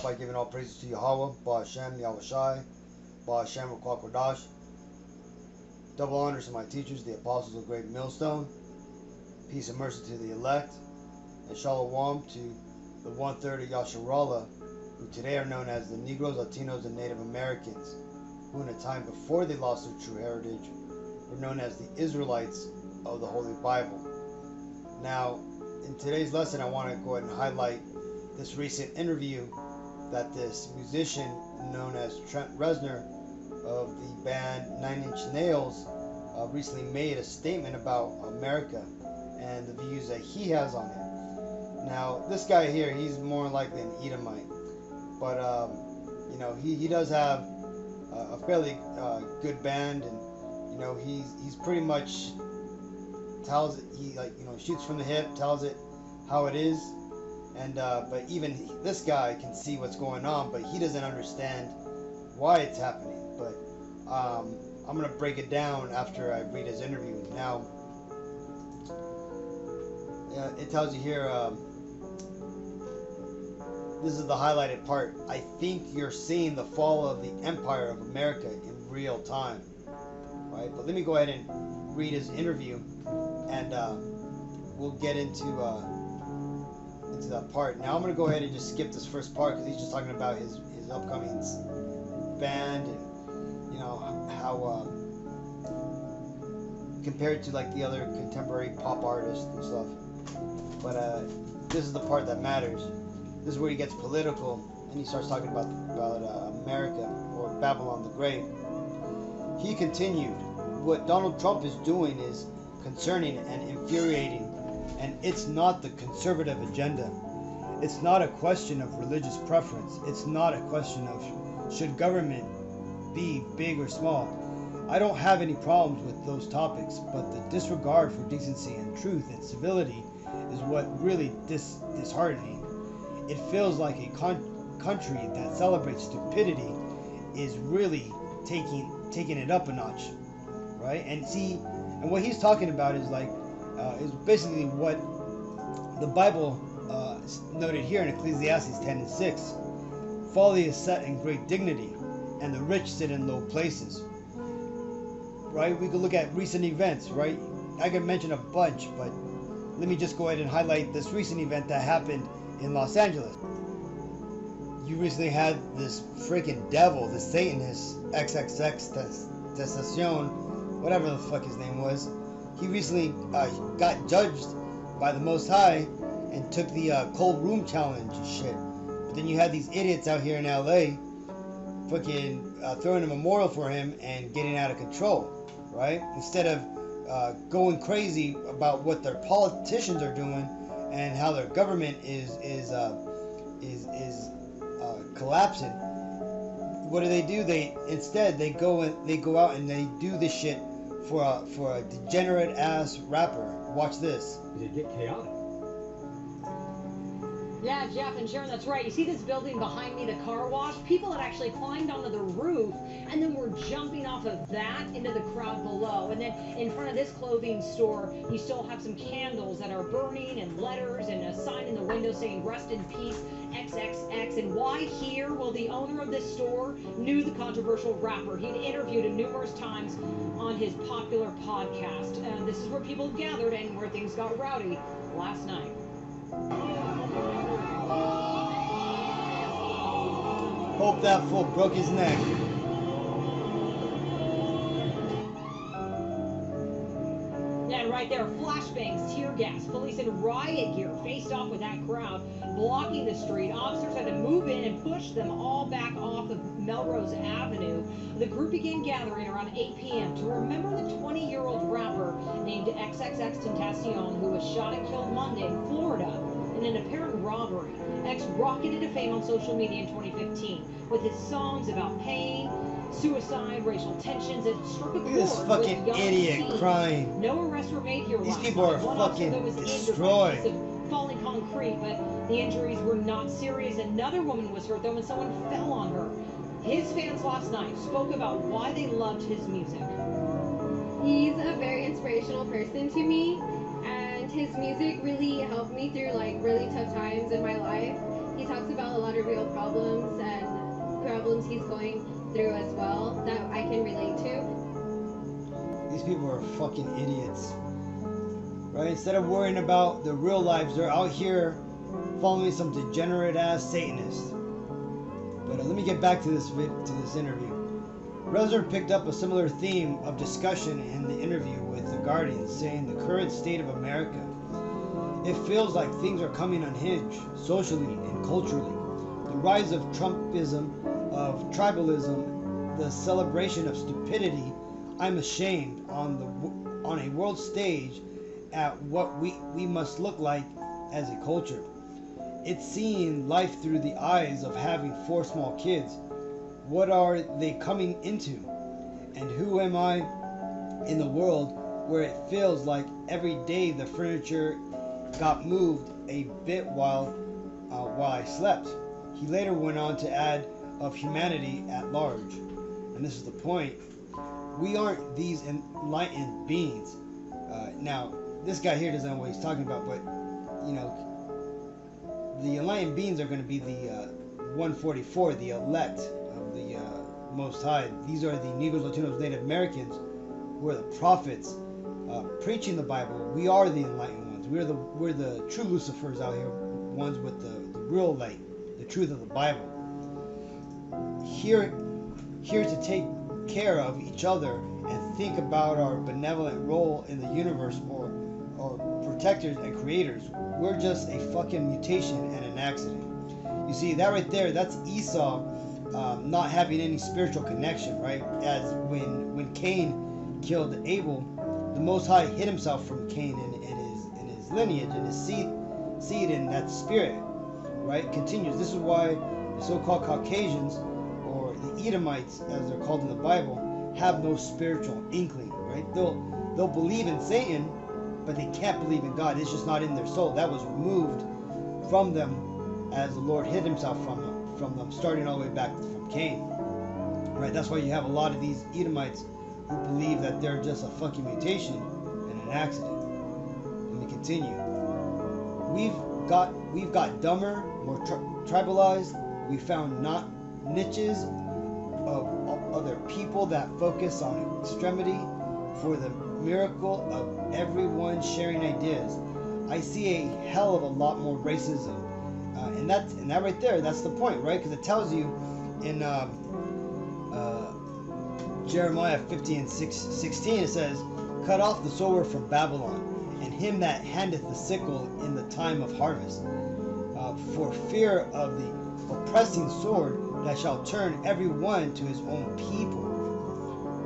by giving all praises to Yahweh, Ba Hashem, Yahweh Shai, Ba Hashem, Ruach Kodash. Double honors to my teachers, the apostles of Great Millstone. Peace and mercy to the elect. And Shalom to the one-third of Yasharallah, who today are known as the Negroes, Latinos, and Native Americans, who in a time before they lost their true heritage were known as the Israelites of the Holy Bible. Now, in today's lesson, I want to go ahead and highlight this recent interview that this musician known as Trent Reznor of the band 9 Inch Nails recently made a statement about America and the views that he has on it. Now, this guy here, he's more likely an Edomite, but you know, he does have a fairly good band, and you know, he's pretty much tells it, he, like, you know, shoots from the hip, tells it how it is. And but even this guy can see what's going on, but he doesn't understand why it's happening. But I'm gonna break it down after I read his interview. Now, it tells you here, this is the highlighted part. I think you're seeing the fall of the empire of America in real time, right? But let me go ahead and read his interview, and we'll get into that part. Now I'm going to go ahead and just skip this first part because he's just talking about his upcoming band, and you know how compared to like the other contemporary pop artists and stuff. But this is the part that matters. This is where he gets political, and he starts talking about America, or Babylon the Great. He continued, what Donald Trump is doing is concerning and infuriating, and it's not the conservative agenda. It's not a question of religious preference. It's not a question of should government be big or small. I don't have any problems with those topics, but the disregard for decency and truth and civility is what really disheartening. It feels like a country that celebrates stupidity is really taking it up a notch, right? And see, and what he's talking about is like is basically what the Bible noted here in Ecclesiastes 10:6. Folly is set in great dignity, and the rich sit in low places. Right? We could look at recent events, right? I could mention a bunch, but let me just go ahead and highlight this recent event that happened in Los Angeles. You recently had this freaking devil, the Satanist, XXX Tentacion, whatever the fuck his name was. He recently got judged by the Most High and took the cold room challenge and shit. But then you had these idiots out here in LA fucking throwing a memorial for him and getting out of control, right? Instead of going crazy about what their politicians are doing and how their government is collapsing. What do? They instead go out and they do this shit for a degenerate ass rapper. Watch this. It get chaotic. Yeah, Jeff and Sharon, that's right. You see this building behind me, the car wash? People had actually climbed onto the roof and then were jumping off of that into the crowd below. And then in front of this clothing store, you still have some candles that are burning and letters and a sign in the window saying rest in peace XXX. And why here? Well, the owner of this store knew the controversial rapper. He'd interviewed him numerous times on his popular podcast. This is where people gathered and where things got rowdy last night. Hope that fool broke his neck. Yeah, and right there, flashbangs, tear gas, police in riot gear faced off with that crowd, blocking the street. Officers had to move in and push them all back off of Melrose Avenue. The group began gathering around 8 p.m. to remember the 20-year-old rapper named XXX Tentacion, who was shot and killed Monday in Florida in an apparent robbery. X rocketed to fame on social media in 2015 with his songs about pain, suicide, racial tensions, and struck a chord. Look at this fucking idiot crying. No arrests were made here. These people are fucking destroyed. Falling concrete, but the injuries were not serious. Another woman was hurt though when someone fell on her. His fans last night spoke about why they loved his music. He's a very inspirational person to me, and his music really helped me through like really tough times in my life. He talks about a lot of real problems he's going through as well that I can relate to. These people are fucking idiots. Right? Instead of worrying about their real lives, they're out here following some degenerate ass Satanist. But let me get back to this interview. Reznor picked up a similar theme of discussion in the interview with The Guardian, saying the current state of America. It feels like things are coming unhinged, socially and culturally. The rise of Trumpism, of tribalism, the celebration of stupidity. I'm ashamed on a world stage at what we must look like as a culture. It's seeing life through the eyes of having 4 small kids. What are they coming into? And who am I in the world where it feels like every day the furniture got moved a bit while I slept? He later went on to add of humanity at large. And this is the point. We aren't these enlightened beings. Now, this guy here doesn't know what he's talking about, but, you know, the enlightened beings are going to be the 144, the elect of the Most High. These are the Negroes, Latinos, Native Americans, who are the prophets preaching the Bible. We are the enlightened ones. We're the true Lucifers out here, ones with the real light, the truth of the Bible. Here to take care of each other and think about our benevolent role in the universe, or protectors and creators. We're just a fucking mutation and an accident. You see, that right there, that's Esau not having any spiritual connection, right? As when Cain killed Abel, the Most High hid himself from Cain in his lineage, and his seed in that spirit, right? Continues. This is why the so-called Caucasians, or the Edomites, as they're called in the Bible, have no spiritual inkling, right? They'll believe in Satan, but they can't believe in God. It's just not in their soul. That was removed from them as the Lord hid himself from them, starting all the way back from Cain. Right? That's why you have a lot of these Edomites who believe that they're just a fucking mutation and an accident. Let me continue. We've got dumber, more tribalized. We found not niches of other people that focus on extremity for the miracle of everyone sharing ideas. I see a hell of a lot more racism, and that right there, that's the point, right? Because it tells you in Jeremiah 15:16, it says, "Cut off the sower from Babylon, and him that handeth the sickle in the time of harvest, for fear of the oppressing sword that shall turn every one to his own people."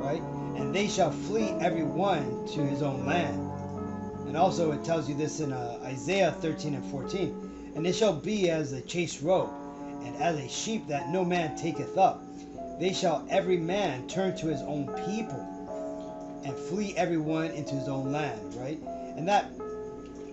Right? And they shall flee every one to his own land. And also it tells you this in Isaiah 13:14. "And it shall be as a chased robe, and as a sheep that no man taketh up. They shall every man turn to his own people, and flee every one into his own land." Right? And that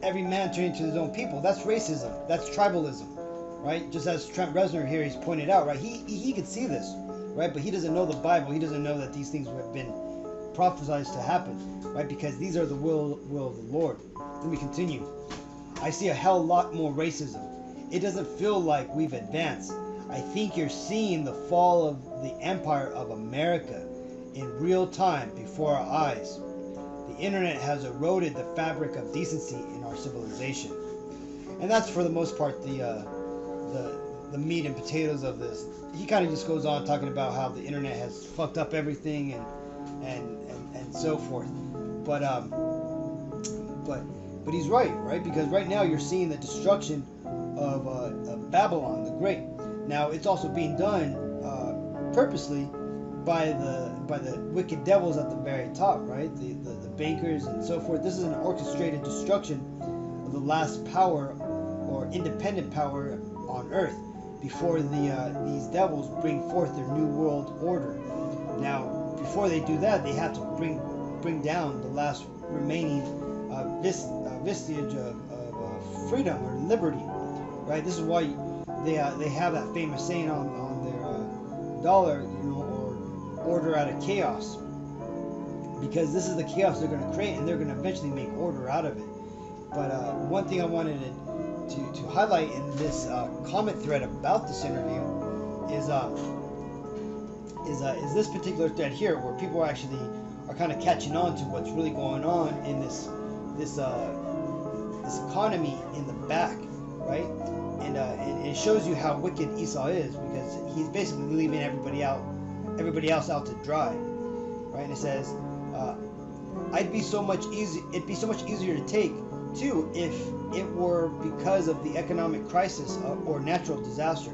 every man turning to his own people, that's racism. That's tribalism. Right? Just as Trent Reznor here, he's pointed out, right? He could see this, right? But he doesn't know the Bible. He doesn't know that these things have been prophesied to happen, right? Because these are the will of the Lord. Let me continue. I see a hell lot more racism. It doesn't feel like we've advanced. I think you're seeing the fall of the empire of America in real time before our eyes. The internet has eroded the fabric of decency in our civilization. And that's for the most part the meat and potatoes of this. He kind of just goes on talking about how the internet has fucked up everything and so forth. But he's right? Because right now you're seeing the destruction of Babylon the Great. Now it's also being done purposely by the wicked devils at the very top, right? The bankers and so forth. This is an orchestrated destruction of the last power or independent power on earth before these devils bring forth their new world order. Now, before they do that, they have to bring down the last remaining vestige of freedom or liberty, right? This is why they have that famous saying on their dollar, or order out of chaos, because this is the chaos they're going to create, and they're going to eventually make order out of it. But one thing I wanted to highlight in this comment thread about this interview is is this particular thread here, where people actually are kind of catching on to what's really going on in this economy in the back, right? And it shows you how wicked Esau is, because he's basically leaving everybody else out to dry, right? And it says, it'd be so much easier to take too if it were because of the economic crisis or natural disaster.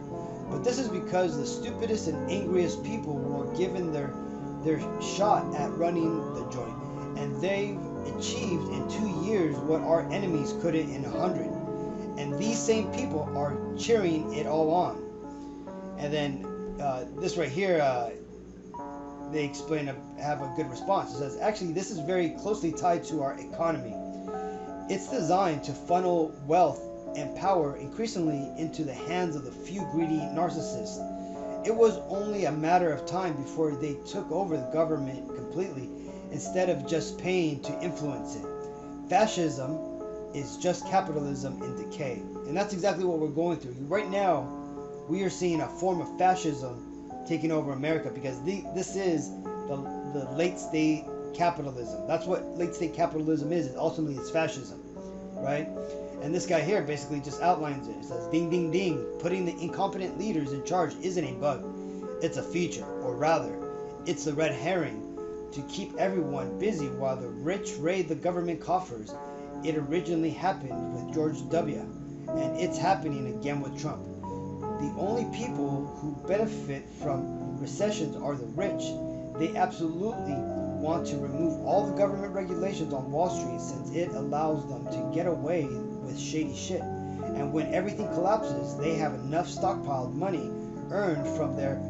But this is because the stupidest and angriest people were given their shot at running the joint, and they've achieved in 2 years what our enemies couldn't in 100. And these same people are cheering it all on. And then this right here, they explain, have a good response. It says, actually, this is very closely tied to our economy. It's designed to funnel wealth and power increasingly into the hands of the few greedy narcissists. It was only a matter of time before they took over the government completely, instead of just paying to influence it. Fascism is just capitalism in decay. And that's exactly what we're going through. Right now, we are seeing a form of fascism taking over America, because this is the late state capitalism. That's what late state capitalism is. Ultimately, it's fascism, right? And this guy here basically just outlines it. It says, ding, ding, ding. Putting the incompetent leaders in charge isn't a bug. It's a feature, or rather, it's the red herring to keep everyone busy while the rich raid the government coffers. It originally happened with George W., and it's happening again with Trump. The only people who benefit from recessions are the rich. They absolutely want to remove all the government regulations on Wall Street, since it allows them to get away with shady shit. And when everything collapses, they have enough stockpiled money earned from their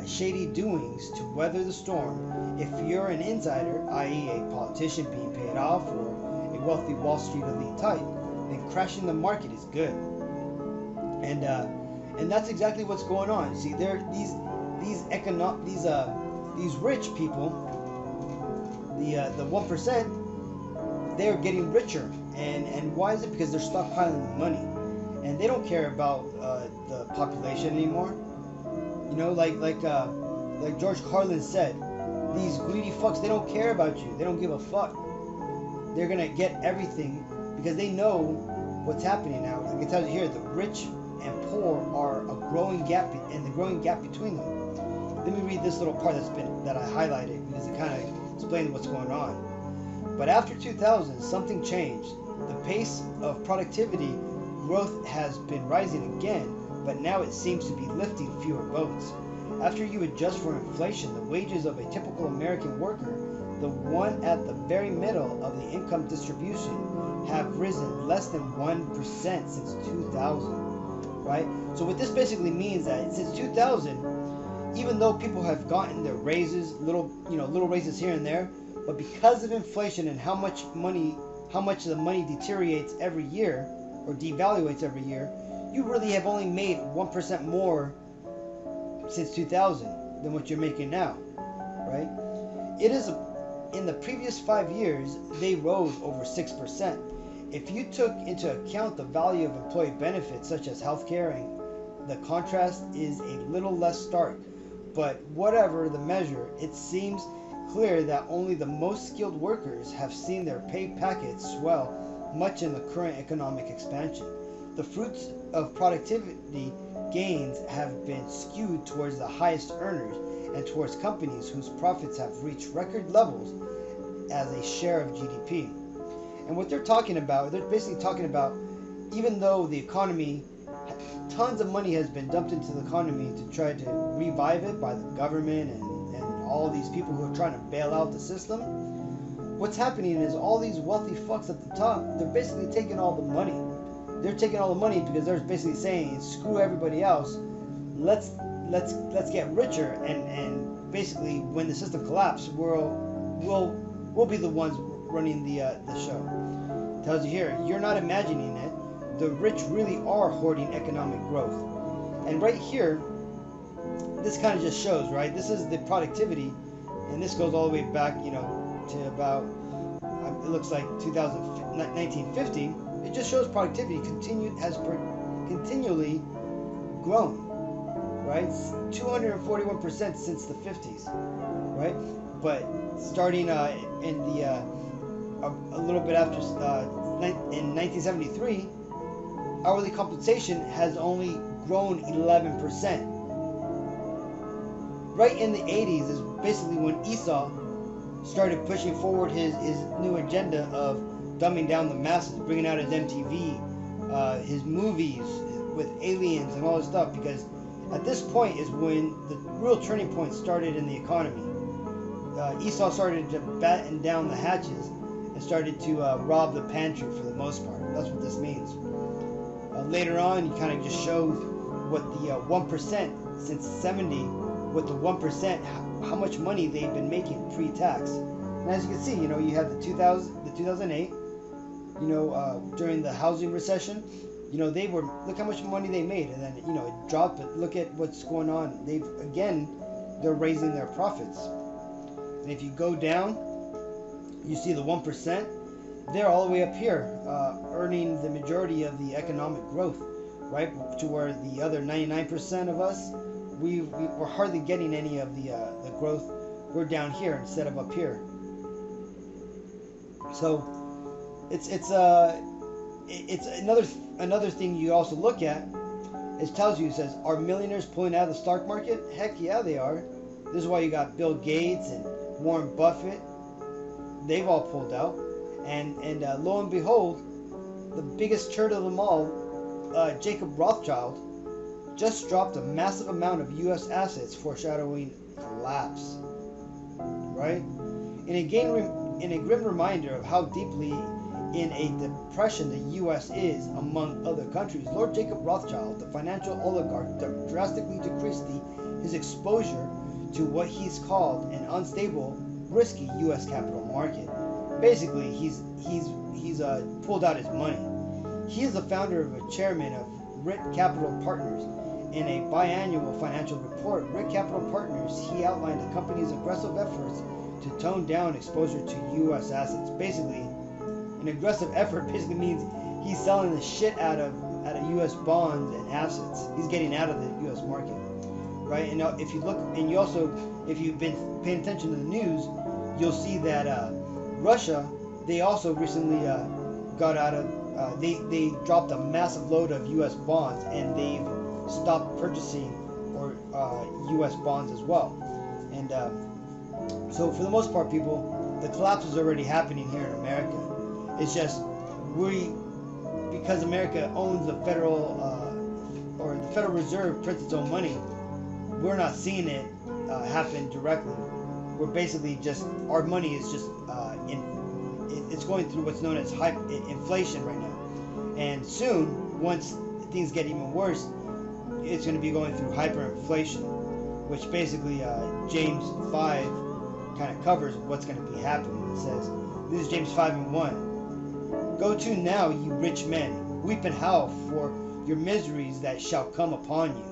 shady doings to weather the storm. If you're an insider, i.e. a politician being paid off, or a wealthy Wall Street elite type, then crashing the market is good. And that's exactly what's going on. See, there these rich people, the 1%, they're getting richer. And why is it? Because they're stockpiling money, and they don't care about the population anymore. You know, like George Carlin said, these greedy fucks, they don't care about you. They don't give a fuck. They're gonna get everything because they know what's happening now. Like it tells you here, the rich and poor are a growing gap, and the growing gap between them. Let me read this little part that I highlighted, because it kind of explains what's going on. But after 2000, something changed. The pace of productivity growth has been rising again, but now it seems to be lifting fewer boats. After you adjust for inflation, the wages of a typical American worker, the one at the very middle of the income distribution, have risen less than 1% since 2000, right? So what this basically means that since 2000, even though people have gotten their raises, little raises here and there, but because of inflation and how much the money deteriorates every year or devaluates every year, you really have only made 1% more since 2000 than what you're making now, right? It is in the previous 5 years, they rose over 6%. If you took into account the value of employee benefits such as healthcare, and the contrast is a little less stark. But whatever the measure, it seems clear that only the most skilled workers have seen their pay packets swell much in the current economic expansion. The fruits of productivity gains have been skewed towards the highest earners and towards companies whose profits have reached record levels as a share of GDP. And what they're talking about, they're basically talking about, even though the economy, tons of money has been dumped into the economy to try to revive it by the government and all these people who are trying to bail out the system. What's happening is all these wealthy fucks at the top, they're basically taking all the money. They're taking all the money because they're basically saying, screw everybody else. Let's get richer, and basically when the system collapses, we'll be the ones running the show. It tells you here, you're not imagining it. The rich really are hoarding economic growth. And right here, this kind of just shows, right? This is the productivity, and this goes all the way back, to about, it looks like 1950. It just shows productivity has continually grown, right? 241% since the 50s, right? But starting in the a little bit after in 1973, hourly compensation has only grown 11%. Right in the 80s is basically when Esau started pushing forward his new agenda of dumbing down the masses, bringing out his MTV, his movies with aliens and all this stuff, because at this point is when the real turning point started in the economy. Esau started to batten down the hatches and started to rob the pantry for the most part. That's what this means. Later on, he kind of just showed what the 1% since 70, what the 1%, how much money they've been making pre-tax. And as you can see, you had the 2008, during the housing recession, they were, look how much money they made, and then, it dropped, but look at what's going on. They're raising their profits. And if you go down, you see the 1%, they're all the way up here, earning the majority of the economic growth, right? To where the other 99% of us, we're hardly getting any of the growth. We're down here instead of up here. So it's another thing you also look at. It tells you, it says, are millionaires pulling out of the stock market? Heck yeah, they are. This is why you got Bill Gates and Warren Buffett. They've all pulled out. And lo and behold, the biggest turd of them all, Jacob Rothschild, just dropped a massive amount of U.S. assets, foreshadowing collapse. Right? In a grim reminder of how deeply in a depression the U.S. is among other countries, Lord Jacob Rothschild, the financial oligarch, drastically decreased his exposure to what he's called an unstable, risky U.S. capital market. Basically, he's pulled out his money. He is the founder of a chairman of RIT Capital Partners. In a biannual financial report, RIT Capital Partners, he outlined the company's aggressive efforts to tone down exposure to U.S. assets. Basically, an aggressive effort basically means he's selling the shit out of U.S. bonds and assets. He's getting out of the U.S. market, right? And if you look, and you also, if you've been paying attention to the news, you'll see that Russia, they also recently got out of, they dropped a massive load of U.S. bonds, and they've stopped purchasing or U.S. bonds as well. And so for the most part, people, the collapse is already happening here in America. It's just because America owns the federal or the Federal Reserve prints its own money, we're not seeing it happen directly. We're basically just, our money is just it's going through what's known as inflation right now. And soon, once things get even worse, it's going to be going through hyperinflation, which basically James 5 kind of covers what's going to be happening. It says, this is James 5:1. Go to now, you rich men, weep and howl for your miseries that shall come upon you.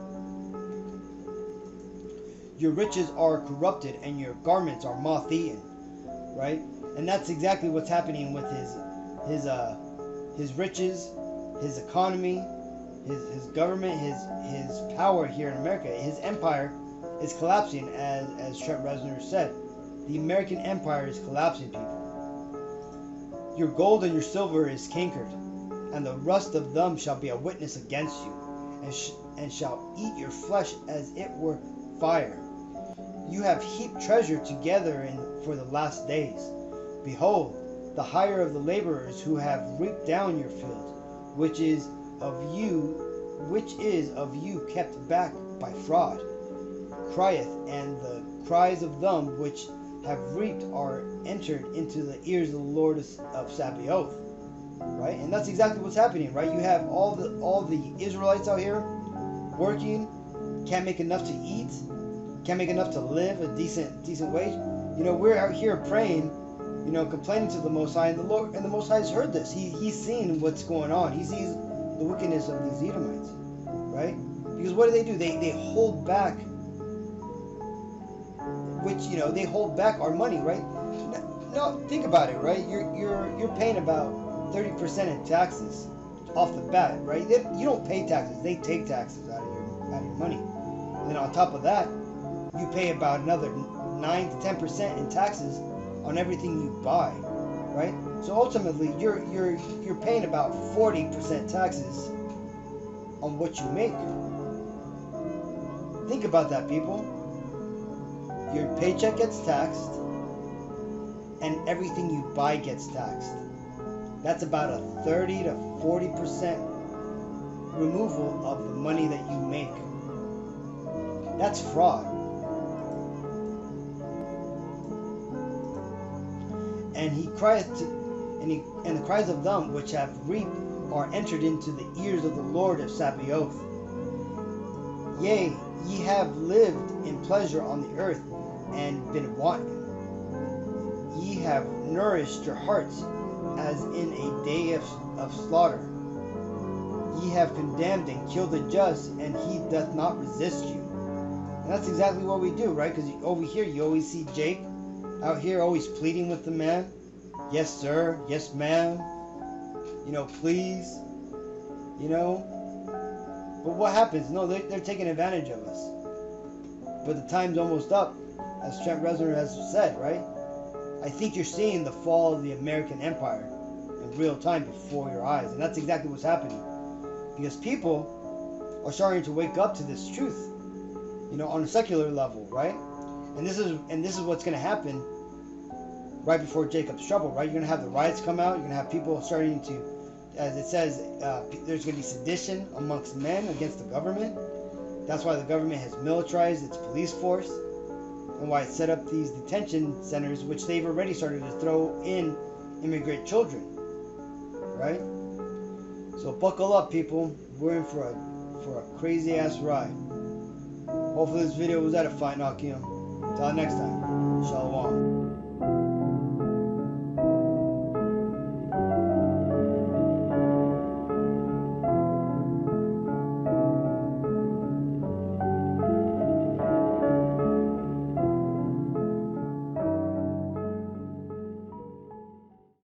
Your riches are corrupted and your garments are moth-eaten, right? And that's exactly what's happening with his riches, his economy, his government, his power here in America. His empire is collapsing, as Trent Reznor said. The American empire is collapsing, people. Your gold and your silver is cankered, and the rust of them shall be a witness against you, and shall eat your flesh as it were fire. You have heaped treasure together for the last days. Behold, the hire of the laborers who have reaped down your field, which is of you kept back by fraud, crieth, and the cries of them which have reaped are entered into the ears of the Lord of Sabaoth. Right? And that's exactly what's happening, right? You have all the Israelites out here working, can't make enough to eat, can't make enough to live a decent wage. We're out here praying, complaining to the Most High, and the Most High has heard this. He's seen what's going on. He sees the wickedness of these Edomites, right? Because what do? They hold back, they hold back our money, right? No, think about it, right? You're paying about 30% in taxes off the bat, right? You don't pay taxes; they take taxes out of your money. And then on top of that, you pay about another 9 to 10% in taxes on everything you buy, right? So ultimately, you're paying about 40% taxes on what you make. Think about that, people. Your paycheck gets taxed, and everything you buy gets taxed. That's about a 30 to 40% removal of the money that you make. That's fraud. And he crieth and the cries of them which have reaped are entered into the ears of the Lord of Sabaoth. Yea, ye have lived in pleasure on the earth, and been wanton. Ye have nourished your hearts as in a day of slaughter. Ye have condemned and killed the just, and he doth not resist you. And that's exactly what we do, right? Because over here you always see Jake out here always pleading with the man. Yes, sir. Yes, ma'am. Please. But what happens? No, they're taking advantage of us. But the time's almost up, as Trent Reznor has said, right? I think you're seeing the fall of the American Empire in real time before your eyes. And that's exactly what's happening. Because people are starting to wake up to this truth, on a secular level, right? And this is what's going to happen right before Jacob's trouble, right? You're going to have the riots come out. You're going to have people starting to, as it says, there's going to be sedition amongst men against the government. That's why the government has militarized its police force, and why it set up these detention centers, which they've already started to throw in immigrant children, right? So buckle up, people. We're in for a crazy ass ride. Hopefully this video was edifying, Akim. Until next time.